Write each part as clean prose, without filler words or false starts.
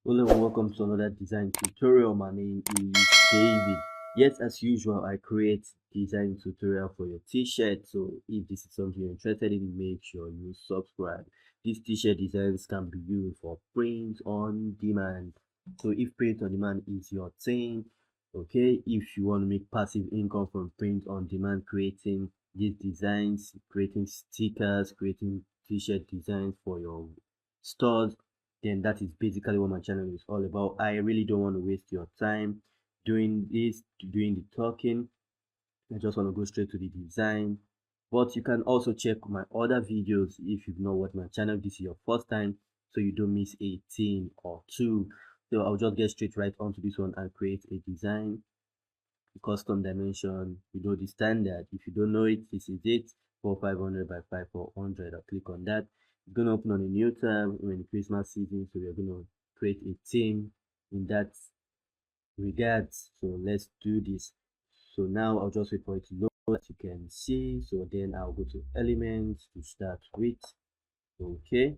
Hello and welcome to another design tutorial. My name is David. Yes, as usual, I create design tutorial for your t-shirt. So if this is something you're interested in, make sure you subscribe. These t-shirt designs can be used for print on demand. So if print on demand is your thing, okay, if you want to make passive income from print on demand, creating these designs, creating stickers, creating t-shirt designs for your stores, then that is basically what my channel is all about. I really don't want to waste your time doing the talking. I just want to go straight to the design. But you can also check my other videos if you've not watched my channel. This is your first time, so you don't miss a thing or two. So I'll just get straight right onto this one and create a design. Custom dimension, you know the standard. If you don't know it, this is it. 4500 by 5400. I'll click on that. It's going to open on a new tab in the Christmas season, so we're going to create a theme in that regards. So let's do this. So now I'll just wait for it to load, as you can see. So then I'll go to elements to start with. Okay,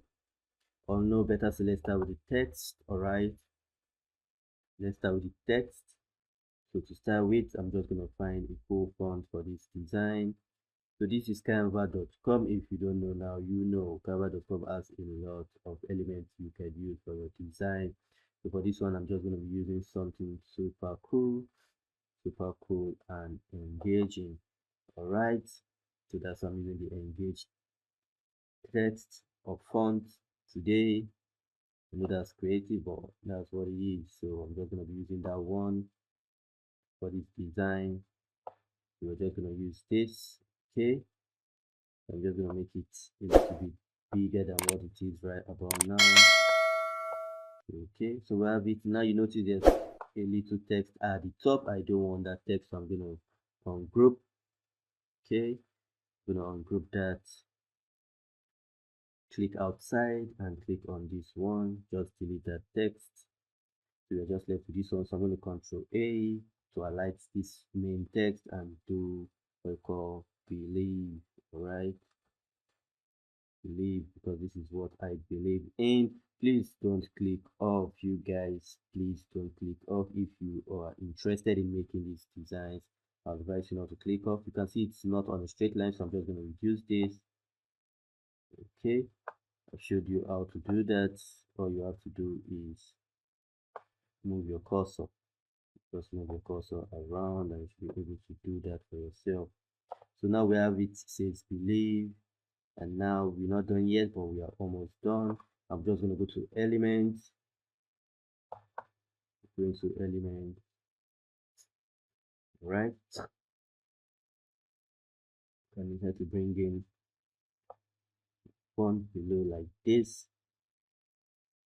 or no better, so let's start with the text. All right, let's start with the text. So to start with, I'm just going to find a cool font for this design. So this is canva.com. If you don't know now, you know canva.com has a lot of elements you can use for your design. So for this one, I'm just going to be using something super cool and engaging. All right, so that's why I'm using the engaged text or font today. I know that's creative, but that's what it is. So I'm just going to be using that one for this design. So we're just going to use this. Okay, I'm just going to make it a little bit bigger than what it is right about now. Okay, so we have it now. You notice there's a little text at the top. I don't want that text, so I'm going to ungroup. Okay, I'm going to ungroup that. Click outside and click on this one. Just delete that text. So we're just left with this one. So I'm going to Control A to highlight this main text and do what we call believe. All right, believe, because this is what I believe in. Please don't click off, you guys. Please don't click off. If you are interested in making these designs, I advise you not to click off. You can see it's not on a straight line, so I'm just going to reduce this. Okay, I've showed you how to do that. All you have to do is move your cursor. Just move your cursor around and you should be able to do that for yourself. So now we have it says believe, and now we're not done yet, but we are almost done. I'm just going to go to elements, going to element, right? And you have to bring in font below like this.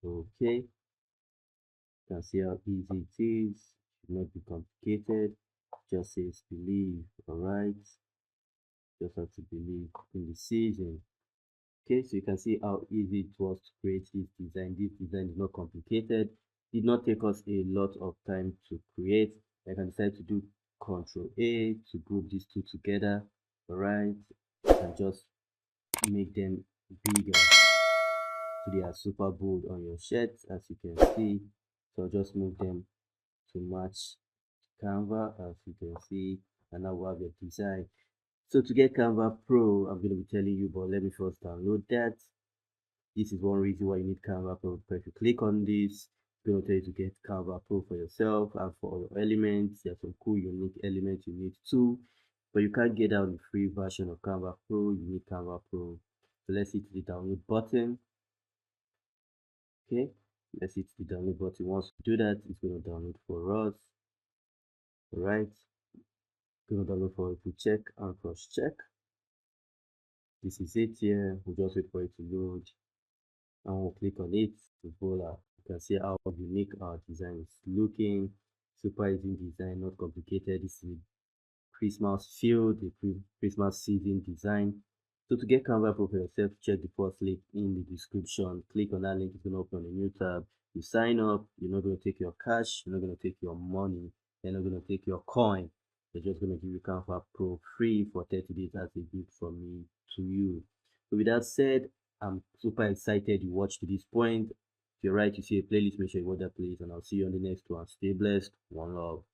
Okay, you can see how easy it is. Should not be complicated. Just says believe. All right, just have to believe in the season. Okay, so you can see how easy it was to create this design. This design is not complicated. Did not take us a lot of time to create. I can decide to do Control A to group these two together. All right, and just make them bigger so they are super bold on your shirt, as you can see. So just move them to match Canva, as you can see, and now we have your design. So to get Canva Pro, I'm going to be telling you, but let me first download that. This is one reason why you need Canva Pro, because if you click on this, it's going to tell you to get Canva Pro for yourself and for all your elements. There are some cool unique elements you need too, but you can't get out the free version of Canva Pro. You need Canva Pro. So let's hit the download button. Okay, let's hit the download button. Once we do that, it's going to download for us. All right, going to download for it to check and cross check. This is it here. We'll just wait for it to load, and we'll click on it. Voila, you can see how unique our design is looking. Super easy design, not complicated. This is Christmas field, the Christmas season design. So to get Canva Pro for yourself, check the first link in the description. Click on that link, it's going to open a new tab. You sign up, you're not going to take your cash, you're not going to take your money, you're not going to take your coin. They're just going to give you Canva Pro free for 30 days as a gift from me to you. So with that said, I'm super excited you watched to this point. If you're right, you see a playlist, make sure you watch that playlist, and I'll see you on the next one. Stay blessed. One love.